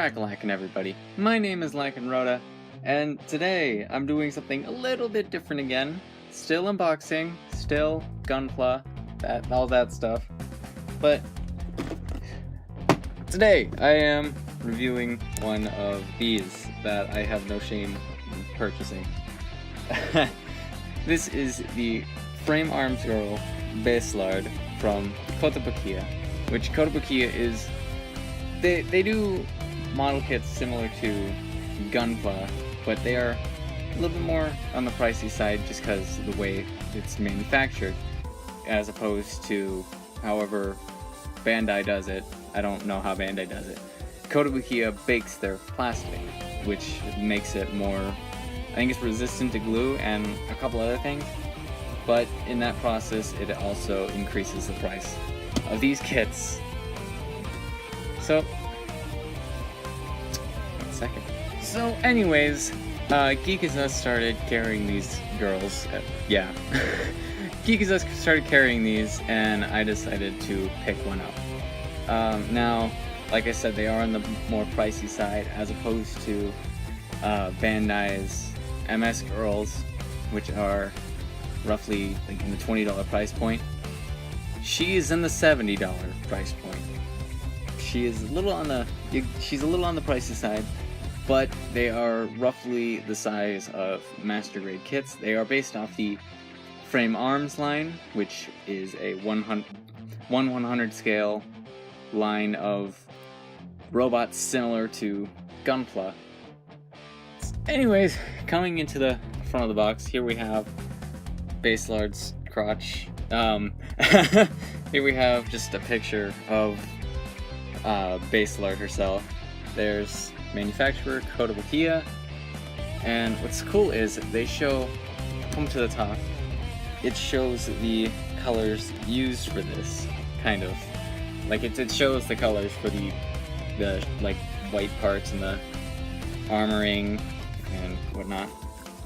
Crack-a-lackin' everybody. My name is Rhoda, and today I'm doing something a little bit different again. Still unboxing, still Gunpla, all that stuff. But today I am reviewing one of these that I have no shame in purchasing. This is the Frame Arms Girl Baselard from OtherPla, which OtherPla is... They do model kits similar to Gunpla, but they are a little bit more on the pricey side just because of the way it's manufactured, as opposed to however Bandai does it. I don't know how Bandai does it. OtherPla bakes their plastic, which makes it more, I think it's resistant to glue and a couple other things, but in that process it also increases the price of these kits. So, one second. So anyways, GeekIsUs started carrying these girls. GeekIsUs started carrying these, and I decided to pick one up. Now, like I said, they are on the more pricey side, as opposed to Bandai's MS Girls, which are roughly like in the $20 price point. She's in the $70 price point. She's a little on the pricey side, but they are roughly the size of Master Grade kits. They are based off the Frame Arms line, which is a 1/100 scale line of robots similar to Gunpla. Anyways, coming into the front of the box, here we have Baselard's crotch. Here we have just a picture of Baselard herself. There's manufacturer OtherPla, and what's cool is they show, come to the top, it shows the colors used for this, kind of like it shows the colors for the like white parts and the armoring and whatnot.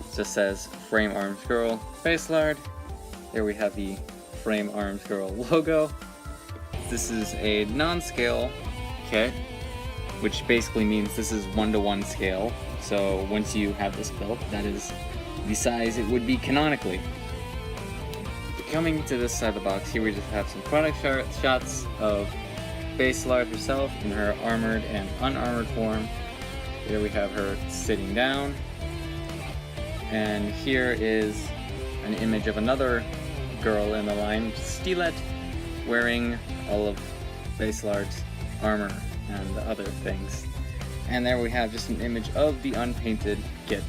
It just says Frame Arms Girl Baselard. There we have the Frame Arms Girl logo. This is a non-scale kit, which basically means this is 1-to-1 scale. So once you have this built, that is the size it would be canonically. Coming to this side of the box, here we just have some product shots of Baselard herself in her armored and unarmored form. Here we have her sitting down, and here is an image of another girl in the line, Stilet, wearing all of Baselard's armor and the other things. And there we have just an image of the unpainted kit.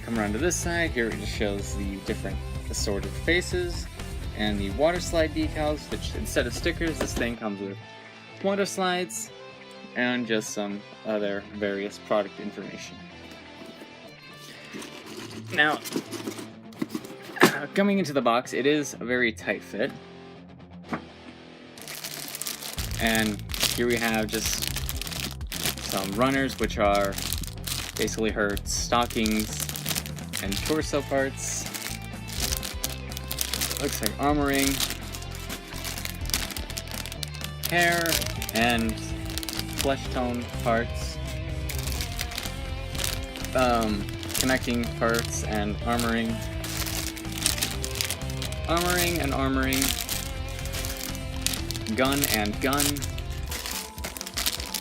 Come around to this side, here it just shows the different assorted faces and the water slide decals, which instead of stickers, this thing comes with water slides and just some other various product information. Now, coming into the box, it is a very tight fit. And here we have just some runners, which are basically her stockings and torso parts. Looks like armoring, hair, and flesh tone parts. Connecting parts and armoring. Armoring and armoring. Gun and gun.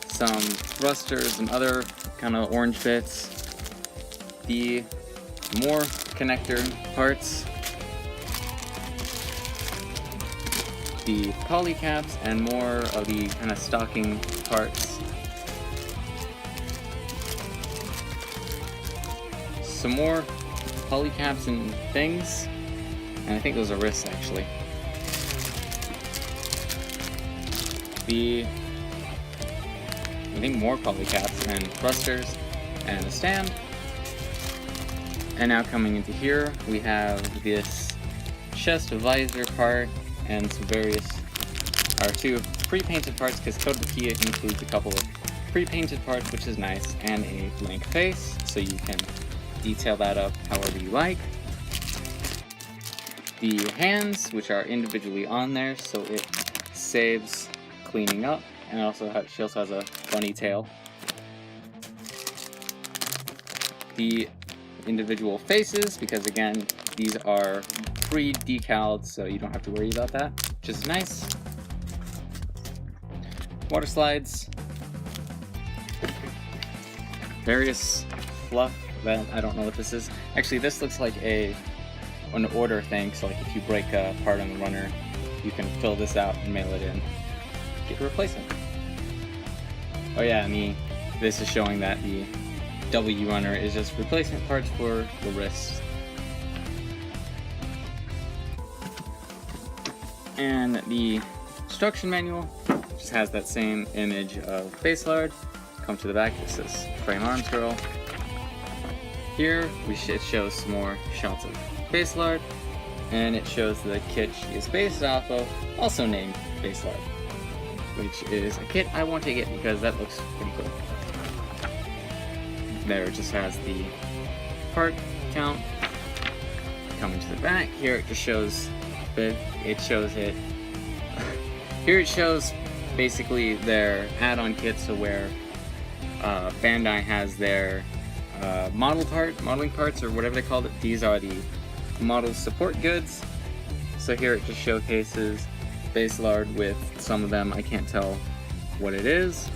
Some thrusters and other kind of orange bits. The more connector parts. The poly caps and more of the kind of stocking parts. Some more poly caps and things. And I think those are wrists actually. I think more poly caps and thrusters and a stand. And now coming into here, we have this chest visor part and some various, or two pre-painted parts, because OtherPla includes a couple of pre-painted parts, which is nice, and a blank face, so you can detail that up however you like. The hands, which are individually on there, so it saves cleaning up and she also has a bunny tail. The individual faces, because again, these are pre-decaled, so you don't have to worry about that, which is nice. Water slides. Various fluff that I don't know what this is. Actually, this looks like an order thing, so like if you break a part on the runner, you can fill this out and mail it in. Get a replacement. Oh yeah, this is showing that the W runner is just replacement parts for the wrists. And the instruction manual just has that same image of Baselard. Come to the back, it says Frame Arms Girl. Here it shows some more shots of Baselard, and it shows the kit she is based off of, also named Baselard, which is a kit I want to get because that looks pretty cool. There it just has the part count. Coming to the back, here it just shows here it shows basically their add-on kits, so where Bandai has their modeling parts, or whatever they called it. These are the model support goods. So here it just showcases Baselard with some of them. I can't tell what it is.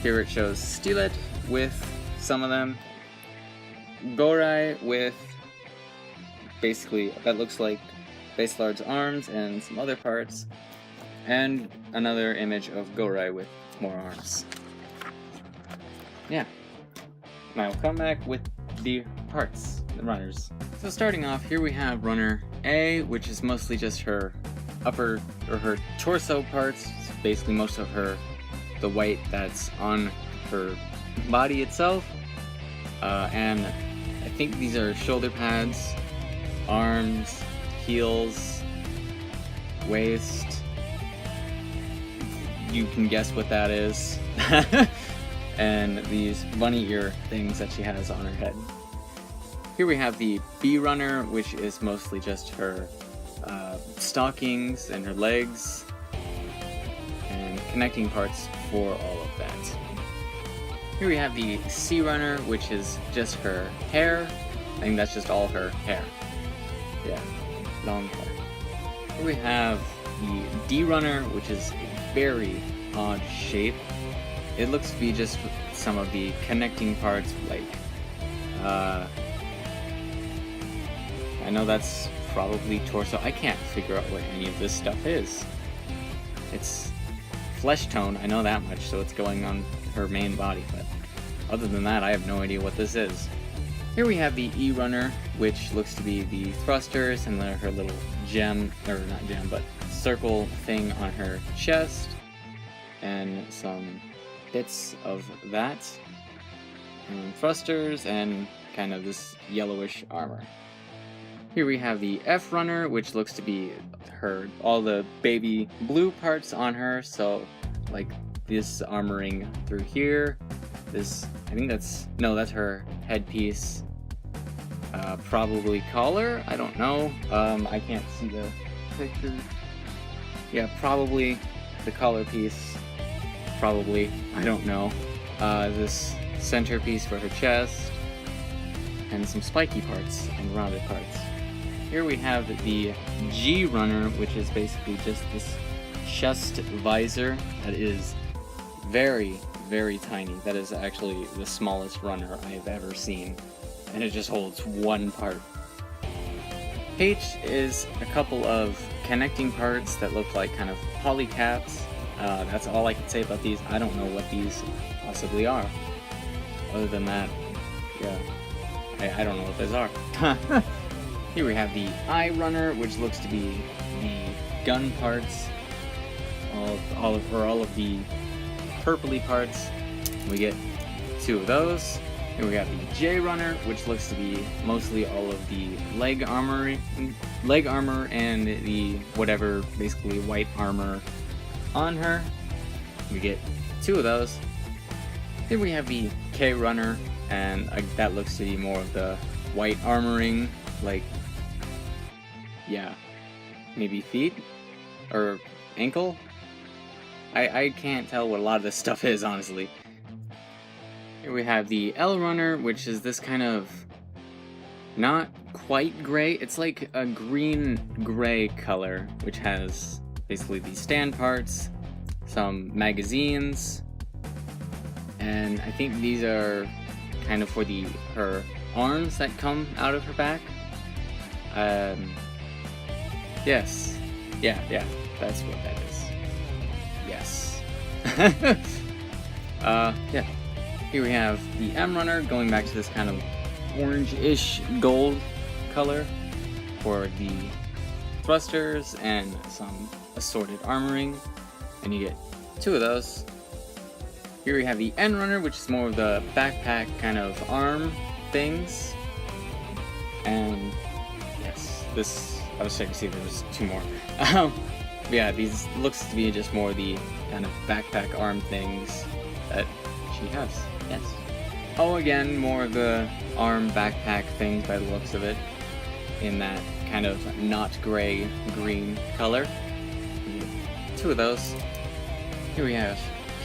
Here it shows Steelette with some of them. Gorai with basically that looks like Baselard's arms and some other parts, and another image of Gorai with more arms. Yeah. Now we'll come back with the parts, the runners. So starting off, here we have runner A, which is mostly just her upper, or her torso parts. It's basically most of the white that's on her body itself. And I think these are shoulder pads, arms, heels, waist. You can guess what that is. And these bunny ear things that she has on her head. Here we have the B runner, which is mostly just her stockings and her legs and connecting parts for all of that. Here we have the C runner, which is just her hair. I think that's just all her hair. Yeah, long hair. Here we have the D runner, which is a very odd shape. It looks to be just some of the connecting parts, like, I know that's probably torso. I can't figure out what any of this stuff is. It's flesh tone, I know that much, so it's going on her main body, but other than that, I have no idea what this is. Here we have the E runner, which looks to be the thrusters and her little gem, or not gem, but circle thing on her chest, and some bits of that, and thrusters, and kind of this yellowish armor. Here we have the F runner, which looks to be all the baby blue parts on her, so like this armoring through here, this, I think that's her headpiece, probably collar, I don't know, I can't see the picture. Yeah, probably the collar piece. Probably, I don't know. This centerpiece for her chest, and some spiky parts and rounded parts. Here we have the G runner, which is basically just this chest visor that is very, very tiny. That is actually the smallest runner I've ever seen, and it just holds one part. H is a couple of connecting parts that look like kind of polycaps. That's all I can say about these. I don't know what these possibly are. Other than that, yeah, I don't know what those are. Here we have the I runner, which looks to be the gun parts, all of the purpley parts. We get two of those. Here we have the J runner, which looks to be mostly all of the leg armor and the whatever, basically white armor on her. We get two of those. Here we have the K runner, and that looks to be more of the white armoring, like, yeah, maybe feet or ankle. I can't tell what a lot of this stuff is, honestly. Here we have the L Runner, which is this kind of not quite gray. It's like a green-gray color, which has basically these stand parts, some magazines, and I think these are kind of for her arms that come out of her back. Yes. Yeah, that's what that is. Yes. Yeah. Here we have the M Runner, going back to this kind of orange-ish gold color for the thrusters and some assorted armoring, and you get 2 of those. Here we have the N Runner, which is more of the backpack kind of arm things, and yes, this, I was checking to see if there was 2 more. Yeah, these looks to be just more the kind of backpack arm things that she has. Yes. Oh, again, more of the arm backpack things by the looks of it, in that kind of not gray green color. 2 of those. Here we have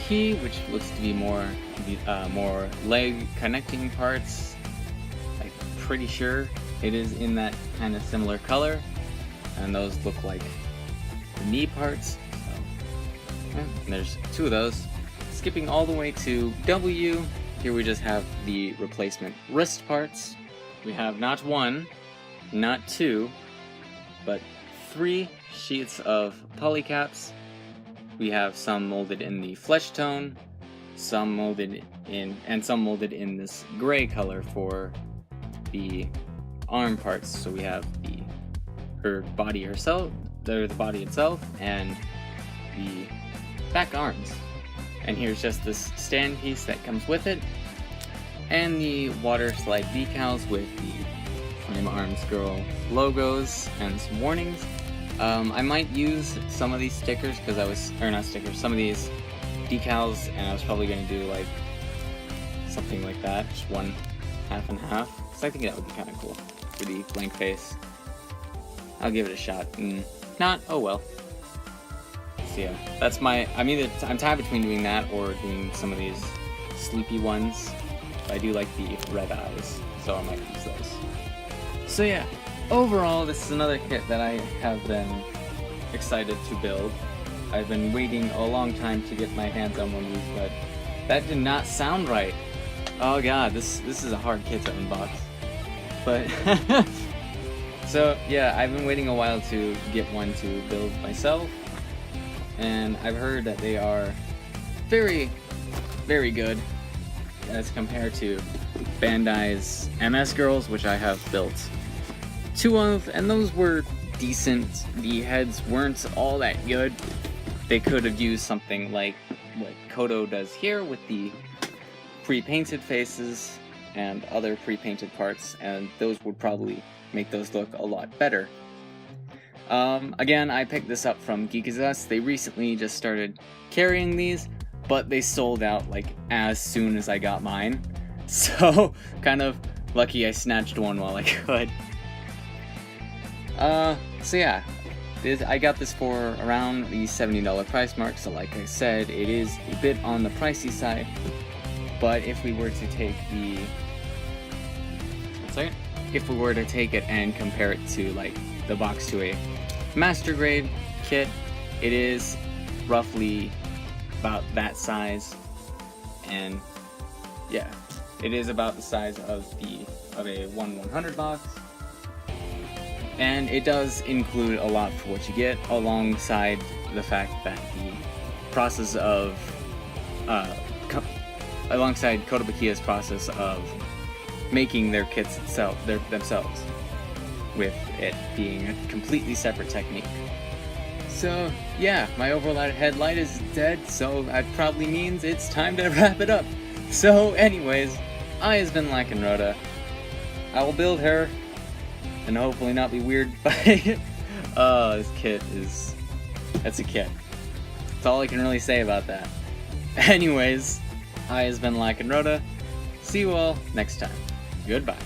P, which looks to be more leg connecting parts. I'm pretty sure it is in that kind of similar color, and those look like the knee parts. So, yeah, and there's 2 of those. Skipping all the way to W, here we just have the replacement wrist parts. We have not 1, not 2, but 3 sheets of polycaps. We have some molded in the flesh tone, some molded in this gray color for the arm parts. So we have her body herself, the body itself, and the back arms. And here's just this stand piece that comes with it, and the water slide decals with the Flame Arms Girl logos and some warnings. I might use some of these stickers because some of these decals, and I was probably going to do like something like that, just one half and half, because I think that would be kind of cool for the blank face. I'll give it a shot, and not, oh well. So yeah, that's I'm tied between doing that or doing some of these sleepy ones. I do like the red eyes, so I might use those. So yeah, overall, this is another kit that I have been excited to build. I've been waiting a long time to get my hands on one of these, but that did not sound right. Oh god, this is a hard kit to unbox. But so yeah, I've been waiting a while to get one to build myself, and I've heard that they are very, very good as compared to Bandai's MS Girls, which I have built 2 of, and those were decent. The heads weren't all that good. They could have used something like what Kodo does here with the pre-painted faces and other pre-painted parts, and those would probably make those look a lot better. Again, I picked this up from GeekIsUs. They recently just started carrying these, but they sold out like as soon as I got mine. So, kind of lucky I snatched one while I could. So yeah, I got this for around the $70 price mark, so like I said, it is a bit on the pricey side, but if we were to take it and compare it to like the box to a Master Grade kit, it is roughly about that size, and yeah, it is about the size of a 1/100 box. And it does include a lot for what you get, alongside the fact that the process of, alongside Kotobukiya's process of making their kits themselves, with it being a completely separate technique. So yeah, my overhead headlight is dead, so that probably means it's time to wrap it up. So anyways, I has been Lakenroda. I will build her, and hopefully not be weird by it. This kit that's a kit. That's all I can really say about that. Anyways, I has been Lakenroda. See you all next time. Goodbye.